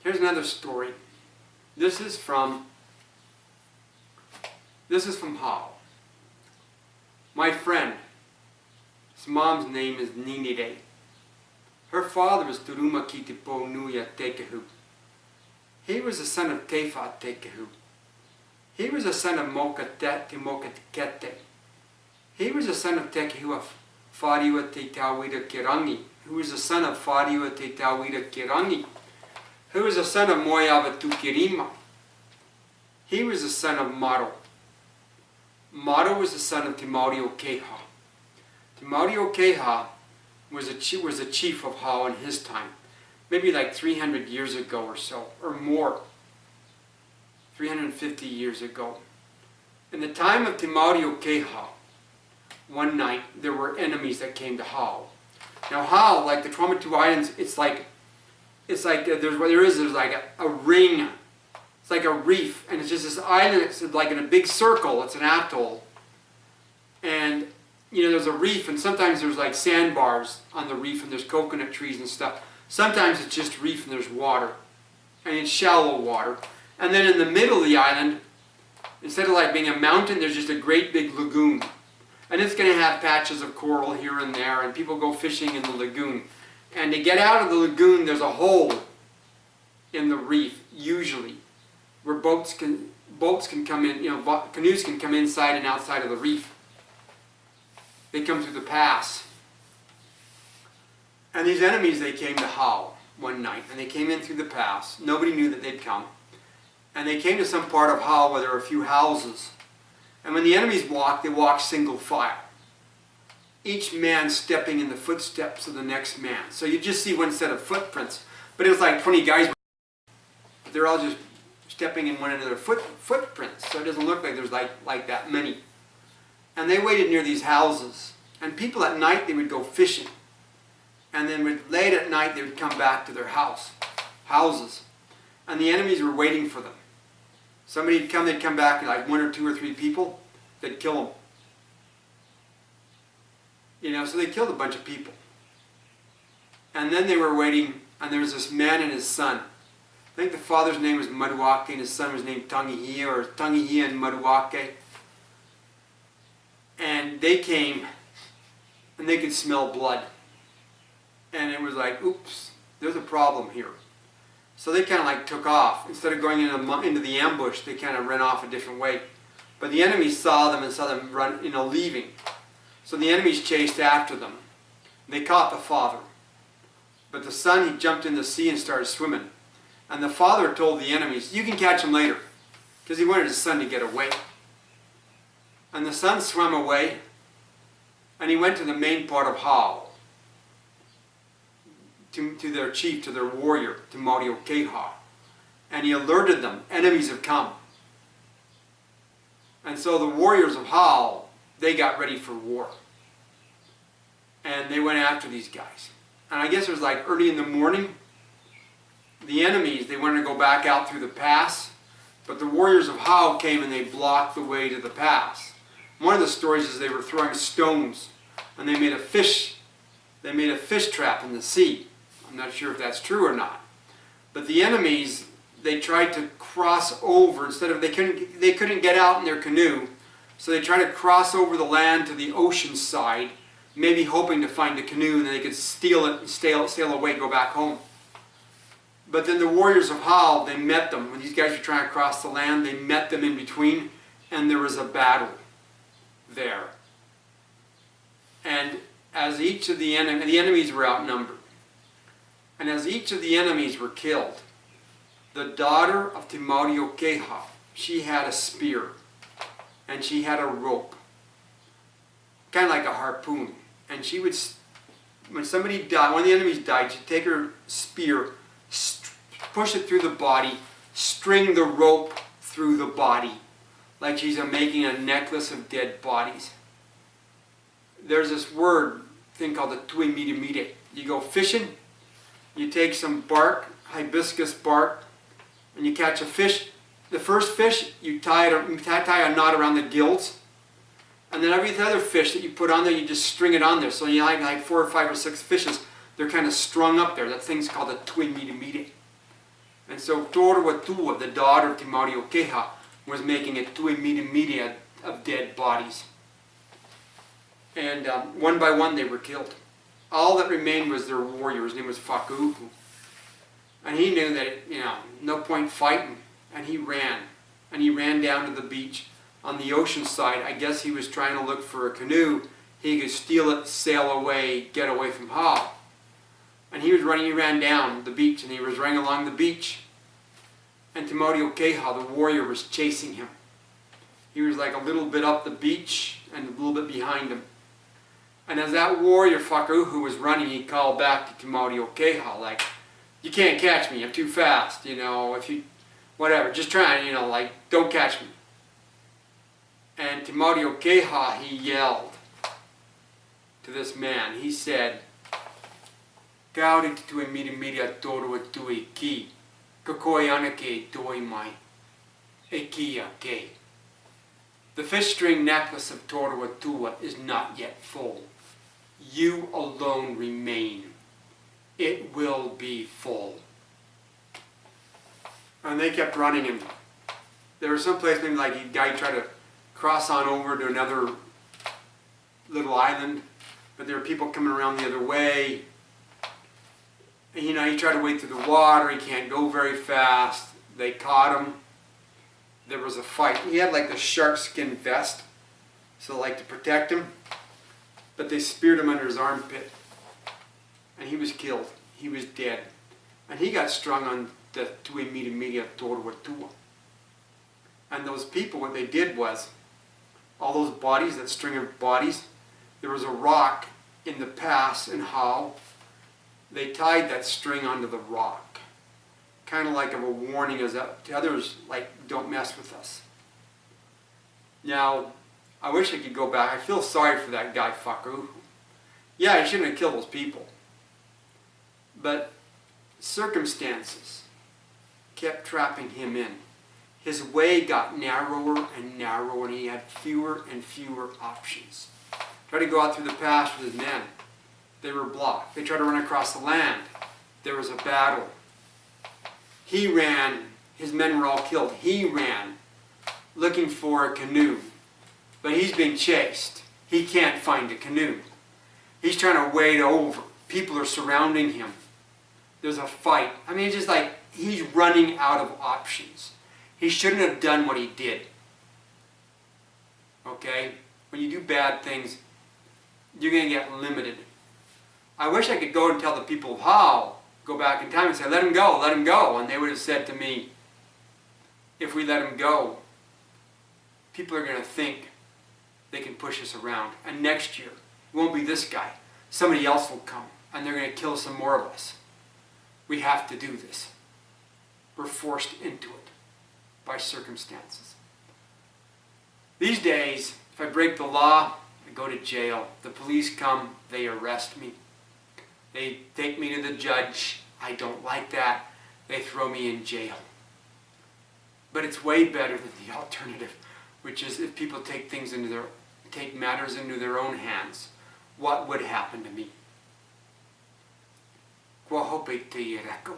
Here's another story. This is from Hao. My friend, his mom's name is Ninire. Her father was Turuma Kitipo Nuya Tekehu. He was the son of Tefa Tekehu. He was the son of Mokatet Timokete. He was the son of Tekehu of Fariwa Te Tawida Kirangi, who was the son of Fariwa Te Tawida Kirangi, who was the son of Moyava Tukirima. He was the son of Maro. Maro was the son of Temauri Okeha. Temauri Okeha was a chief of Hao in his time, maybe like 300 years ago or so, or more, 350 years ago. In the time of Temauri Okeha, one night there were enemies that came to Hao. Now Hao, like the Tuamotu Islands, there's like a ring. It's like a reef, and it's just this island. It's like in a big circle. It's an atoll, and there's a reef, and sometimes there's like sandbars on the reef, and there's coconut trees and stuff. Sometimes it's just reef and there's water, and it's shallow water. And then in the middle of the island, instead of like being a mountain, there's just a great big lagoon, and it's going to have patches of coral here and there, and people go fishing in the lagoon. And to get out of the lagoon, there's a hole in the reef usually, where boats can come in, canoes can come inside and outside of the reef. They come through the pass. And these enemies, they came to Hao one night, and they came in through the pass. Nobody knew that they'd come. And they came to some part of Hao where there were a few houses. And when the enemies walked, they walked single file, each man stepping in the footsteps of the next man. So you just see one set of footprints, but it was like 20 guys. They're all just stepping in one another's footprints, so it doesn't look like there's like that many. And they waited near these houses, and people at night, they would go fishing, and then late at night they would come back to their houses, and the enemies were waiting for them. Somebody would come, they'd come back, like 1 or 2 or 3 people, they'd kill them. So they killed a bunch of people. And then they were waiting, and there was this man and his son. I think the father's name was Maduake, and his son was named Tangihia, or Tangihia and Maduake. And they came, and they could smell blood. And it was like, oops, there's a problem here. So they kind of like took off. Instead of going into the ambush, they kind of ran off a different way. But the enemies saw them and saw them run, leaving. So the enemies chased after them. They caught the father. But the son, he jumped in the sea and started swimming. And the father told the enemies, you can catch him later. Because he wanted his son to get away. And the son swam away, and he went to the main part of Hao, to their chief, to their warrior, to Temauri Okeha. And he alerted them, enemies have come. And so the warriors of Hao, they got ready for war. And they went after these guys. And I guess it was like early in the morning. The enemies, they wanted to go back out through the pass, but the warriors of Hao came and they blocked the way to the pass. One of the stories is they were throwing stones, and they made a fish trap in the sea. I'm not sure if that's true or not. But the enemies, they tried to cross over. Instead of, they couldn't get out in their canoe, so they tried to cross over the land to the ocean side, maybe hoping to find a canoe, and then they could steal it and sail away, go back home. But then the warriors of Hao, they met them. When these guys were trying to cross the land, they met them in between, and there was a battle there. And as each of the enemies were outnumbered, and as each of the enemies were killed, the daughter of Temauri Okeha, she had a spear, and she had a rope, kind of like a harpoon. And she would, when somebody died, one of the enemies died, she'd take her spear, push it through the body, string the rope through the body, like she's making a necklace of dead bodies. There's this thing called the tuimirimire. You go fishing, you take some bark, hibiscus bark, and you catch a fish. The first fish, you tie a knot around the gills, and then every other fish that you put on there, you just string it on there. So you have like 4 or 5 or 6 fishes, they're kind of strung up there. That thing's called a tuimirimire. And so Toruatua, the daughter of Temauri Okeha, was making a tui media of dead bodies. And one by one they were killed. All that remained was their warrior. His name was Whakauhu. And he knew that, no point fighting. And he ran. And he ran down to the beach on the ocean side. I guess he was trying to look for a canoe. He could steal it, sail away, get away from Hao. And he was running, he ran down the beach, and he was running along the beach. And Temauri Okeha, the warrior, was chasing him. He was like a little bit up the beach and a little bit behind him. And as that warrior, Whakauhu, was running, he called back to Temauri Okeha, like, you can't catch me, I'm too fast, if you, whatever, just try and, don't catch me. And Temauri Okeha, he yelled to this man, he said, Kauri tue media torua tui ki, kakoi anake toi mai, e kia ke. The fish string necklace of Toruatua is not yet full. You alone remain. It will be full. And they kept running, and there was some place maybe like a guy tried to cross on over to another little island, but there were people coming around the other way. And, he tried to wade through the water. He can't go very fast. They caught him. There was a fight. He had like the shark skin vest, so to protect him. But they speared him under his armpit. And he was killed. He was dead. And he got strung on the tui media Toruatua. And those people, what they did was, all those bodies, that string of bodies, there was a rock in the pass in Hao. They tied that string onto the rock, kind of like of a warning as to others, don't mess with us. Now, I wish I could go back. I feel sorry for that guy, Whakauhu. Yeah, he shouldn't have killed those people. But circumstances kept trapping him in. His way got narrower and narrower, and he had fewer and fewer options. Tried to go out through the pass with his men. They were blocked. They tried to run across the land. There was a battle. He ran. His men were all killed. He ran looking for a canoe. But he's being chased. He can't find a canoe. He's trying to wade over. People are surrounding him. There's a fight. It's just like he's running out of options. He shouldn't have done what he did. Okay? When you do bad things, you're going to get limited. I wish I could go and tell the people of Hao, go back in time and say, let him go, let him go. And they would have said to me, if we let him go, people are going to think they can push us around. And next year, it won't be this guy. Somebody else will come, and they're going to kill some more of us. We have to do this. We're forced into it by circumstances. These days, if I break the law, I go to jail. The police come, they arrest me. They take me to the judge. I don't like that. They throw me in jail. But it's way better than the alternative, which is if people take matters into their own hands. What would happen to me? Kwa hope te reko.